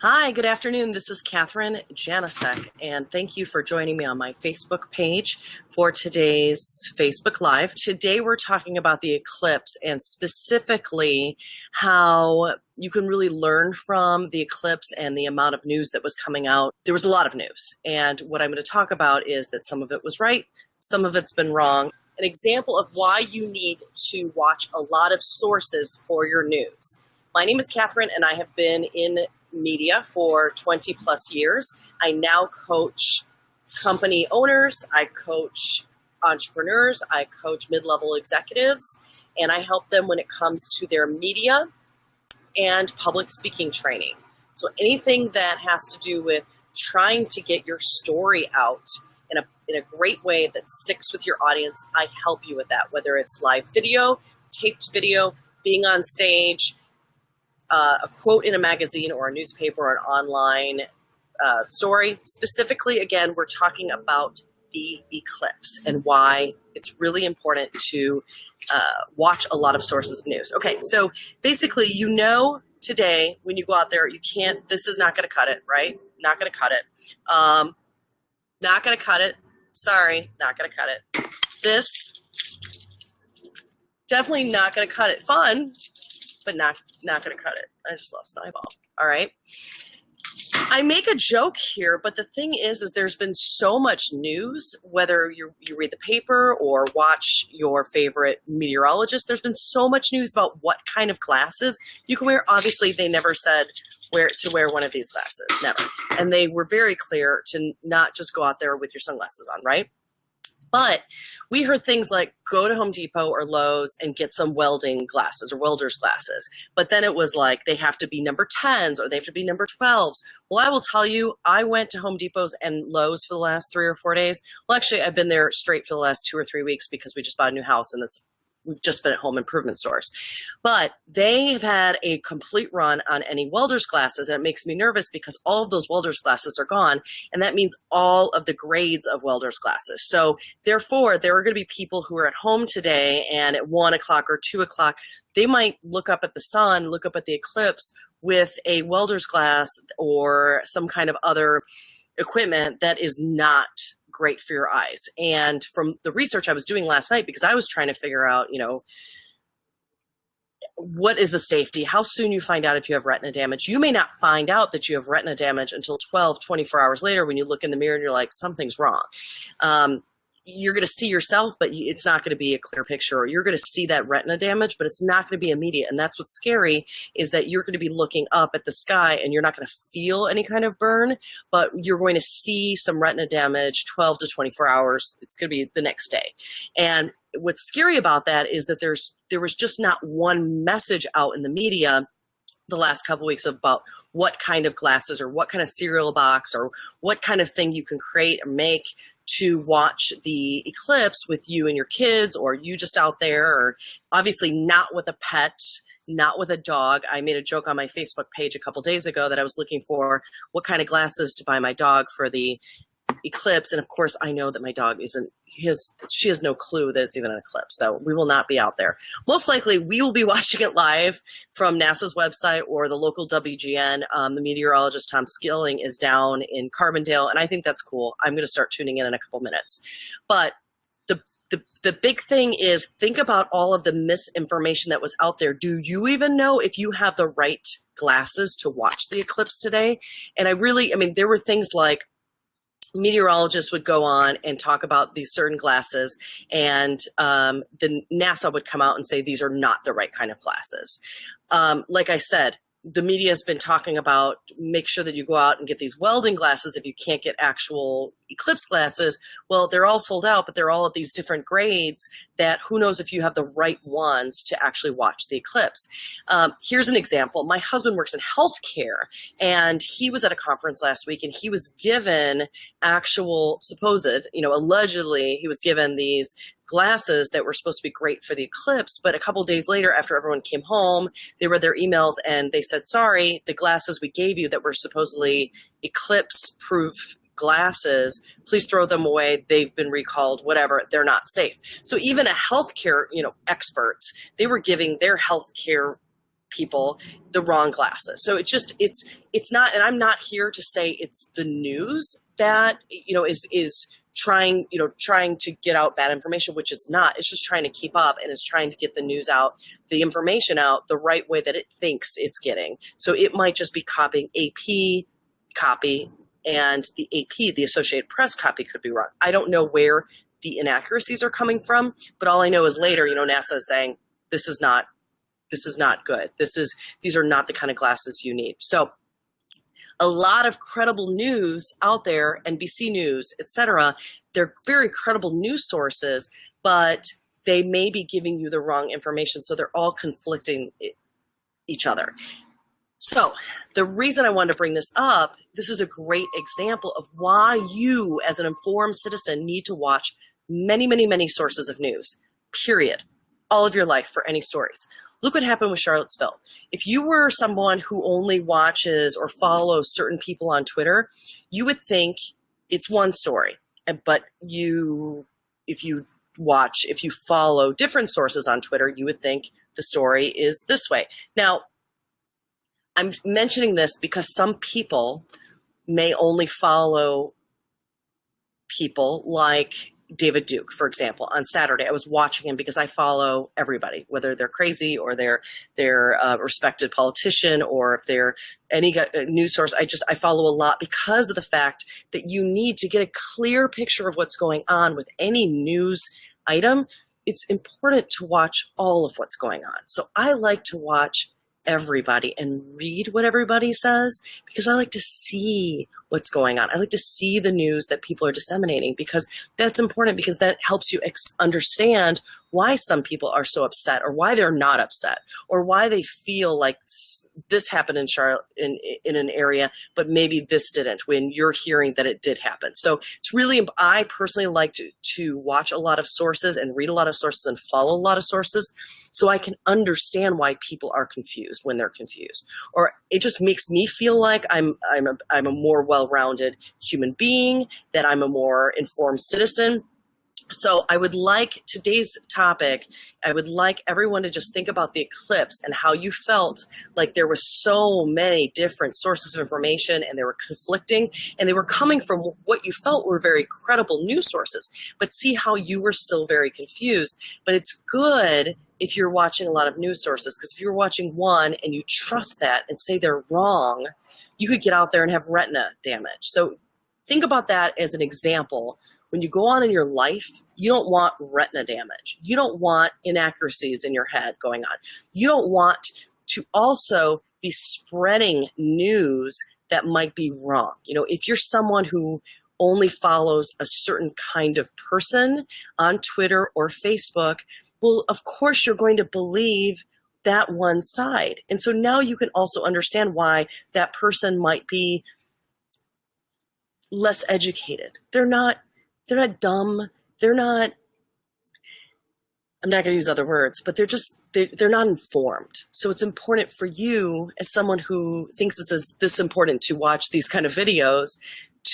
Hi, good afternoon. This is Kathryn Janicek, and thank you for joining me on my Facebook page for today's Facebook Live. Today we're talking about the eclipse and specifically how you can really learn from the eclipse and the amount of news that was coming out. There was a lot of news, and what I'm going to talk about is that some of it was right, some of it's been wrong. An example of why you need to watch a lot of sources for your news. My name is Kathryn, and I have been in media for 20 plus years. I now coach company owners, I coach entrepreneurs, I coach mid-level executives, and I help them when it comes to their media and public speaking training. So anything that has to do with trying to get your story out in a great way that sticks with your audience, I help you with that, whether it's live video, taped video, being on stage, a quote in a magazine or a newspaper or an online story. Specifically, again, we're talking about the eclipse and why it's really important to watch a lot of sources of news. Okay, so basically, today when you go out there, this is not going to cut it, right? Not going to cut it. Not going to cut it. Sorry, not going to cut it. This, definitely not going to cut it. Fun, but not going to cut it. I just lost an eyeball. All right. I make a joke here, but the thing is there's been so much news, whether you read the paper or watch your favorite meteorologist, there's been so much news about what kind of glasses you can wear. Obviously, they never said to wear one of these glasses, never. And they were very clear to not just go out there with your sunglasses on, right? But we heard things like go to Home Depot or Lowe's and get some welding glasses or welder's glasses. But then it was like they have to be number 10s or they have to be number 12s. Well, I will tell you, I went to Home Depot's and Lowe's for the last 3 or 4 days. Well, actually, I've been there straight for the last 2 or 3 weeks because we just bought a new house and we've just been at home improvement stores. But they've had a complete run on any welder's glasses, and it makes me nervous because all of those welder's glasses are gone, and that means all of the grades of welder's glasses. So therefore, there are going to be people who are at home today, and at 1 o'clock or 2 o'clock, they might look up at the sun, look up at the eclipse with a welder's glass or some kind of other equipment that is not great for your eyes. And from the research I was doing last night, because I was trying to figure out, what is the safety? How soon you find out if you have retina damage? You may not find out that you have retina damage until 12, 24 hours later when you look in the mirror and you're like, something's wrong. You're going to see yourself, but it's not going to be a clear picture. Or you're going to see that retina damage, but it's not going to be immediate. And that's what's scary, is that you're going to be looking up at the sky and you're not going to feel any kind of burn, but you're going to see some retina damage 12 to 24 hours. It's going to be the next day. And what's scary about that is that there was just not one message out in the media the last couple of weeks about what kind of glasses or what kind of cereal box or what kind of thing you can create or make to watch the eclipse with you and your kids, or you just out there, or obviously not with a pet, not with a dog. I made a joke on my Facebook page a couple days ago that I was looking for what kind of glasses to buy my dog for the eclipse. And of course, I know that my dog she has no clue that it's even an eclipse. So we will not be out there. Most likely we will be watching it live from NASA's website or the local WGN. The meteorologist Tom Skilling is down in Carbondale, and I think that's cool. I'm going to start tuning in a couple minutes. But the big thing is, think about all of the misinformation that was out there. Do you even know if you have the right glasses to watch the eclipse today? And there were things like, meteorologists would go on and talk about these certain glasses, and the NASA would come out and say these are not the right kind of glasses. Like I said, the media has been talking about make sure that you go out and get these welding glasses if you can't get actual eclipse glasses. Well, they're all sold out, but they're all at these different grades that who knows if you have the right ones to actually watch the eclipse. Here's an example. My husband works in healthcare, and he was at a conference last week, and he was given allegedly he was given these glasses that were supposed to be great for the eclipse, but a couple days later, after everyone came home, they read their emails and they said, sorry, the glasses we gave you that were supposedly eclipse-proof glasses, please throw them away. They've been recalled, whatever. They're not safe. So even a healthcare, experts, they were giving their healthcare people the wrong glasses. So it's not, and I'm not here to say it's the news that, is trying to get out bad information, which it's not. It's just trying to keep up, and it's trying to get the news out, the information out the right way that it thinks it's getting. So it might just be copying AP copy, and the AP, the Associated Press copy, could be wrong. I don't know where the inaccuracies are coming from, but all I know is later, NASA is saying this is not good. These are not the kind of glasses you need. So a lot of credible news out there, NBC News, etc., they're very credible news sources, but they may be giving you the wrong information. So they're all conflicting each other. So the reason I wanted to bring this up, this is a great example of why you, as an informed citizen, need to watch many, many, many sources of news, period, all of your life for any stories. Look what happened with Charlottesville. If you were someone who only watches or follows certain people on Twitter, you would think it's one story. But if you follow different sources on Twitter, you would think the story is this way. Now, I'm mentioning this because some people may only follow people like David Duke, for example. On Saturday, I was watching him because I follow everybody, whether they're crazy or they're a respected politician, or if they're any news source. I follow a lot because of the fact that you need to get a clear picture of what's going on with any news item. It's important to watch all of what's going on. So I like to watch everybody and read what everybody says, because I like to see what's going on. I like to see the news that people are disseminating, because that's important, because that helps you understand why some people are so upset, or why they're not upset, or why they feel like this happened in Charlotte in an area, but maybe this didn't, when you're hearing that it did happen. So it's really, I personally like to watch a lot of sources and read a lot of sources and follow a lot of sources, so I can understand why people are confused when they're confused. Or it just makes me feel like I'm a more well-rounded human being, that I'm a more informed citizen. So I would like today's topic, I would like everyone to just think about the eclipse and how you felt like there was so many different sources of information, and they were conflicting, and they were coming from what you felt were very credible news sources, but see how you were still very confused. But it's good if you're watching a lot of news sources, because if you're watching one and you trust that and say they're wrong, you could get out there and have retina damage. So think about that as an example. When you go on in your life, you don't want retina damage. You don't want inaccuracies in your head going on. You don't want to also be spreading news that might be wrong. If you're someone who only follows a certain kind of person on Twitter or Facebook, well, of course you're going to believe that one side. And so now you can also understand why that person might be less educated. They're not dumb. I'm not going to use other words, but they're not informed. So it's important for you, as someone who thinks it's this important to watch these kind of videos,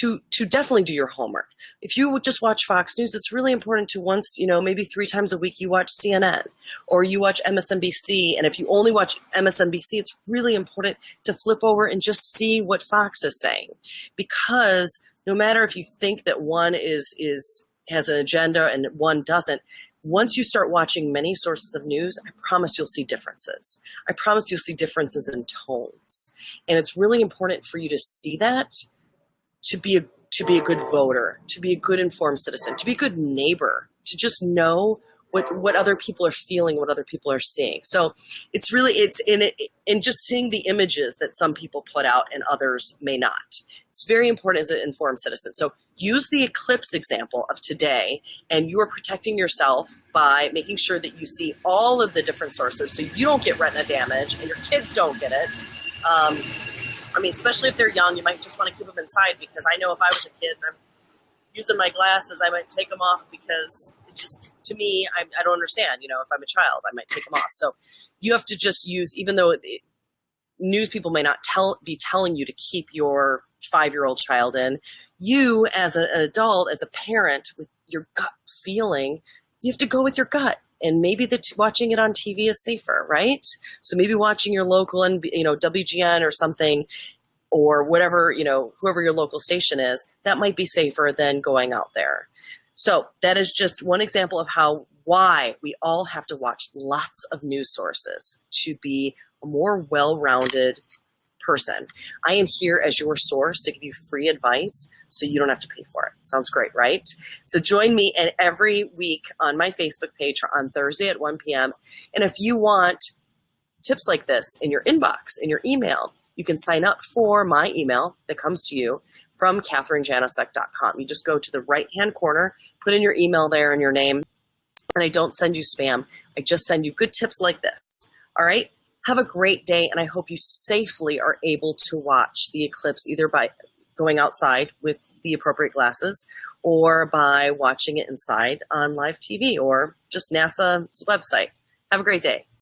to definitely do your homework. If you would just watch Fox News, it's really important to once, maybe 3 times a week, you watch CNN or you watch MSNBC. And if you only watch MSNBC, it's really important to flip over and just see what Fox is saying, because no matter if you think that one has an agenda and one doesn't, once you start watching many sources of news, I promise you'll see differences. I promise you'll see differences in tones. And it's really important for you to see that, to be a good voter, to be a good informed citizen, to be a good neighbor, to just know what other people are feeling, what other people are seeing. So it's in just seeing the images that some people put out and others may not. It's very important as an informed citizen. So use the eclipse example of today, and you are protecting yourself by making sure that you see all of the different sources, so you don't get retina damage and your kids don't get it. Especially if they're young, you might just want to keep them inside, because I know if I was a kid and I'm using my glasses, I might take them off, because it's just, to me, I don't understand. If I'm a child, I might take them off. So you have to just use, even though news people may not be telling you to keep your 5-year-old child in, you as an adult, as a parent, with your gut feeling, you have to go with your gut And maybe watching it on TV is safer, right? So maybe watching your local and WGN or something, or whatever, whoever your local station is, that might be safer than going out there. So that is just one example of why we all have to watch lots of news sources to be a more well-rounded person. I am here as your source to give you free advice so you don't have to pay for it. Sounds great, right? So join me every week on my Facebook page on Thursday at 1 p.m. And if you want tips like this in your inbox, in your email, you can sign up for my email that comes to you from KathrynJanicek.com. You just go to the right-hand corner, put in your email there and your name, and I don't send you spam. I just send you good tips like this. All right? Have a great day, and I hope you safely are able to watch the eclipse either by going outside with the appropriate glasses or by watching it inside on live TV or just NASA's website. Have a great day.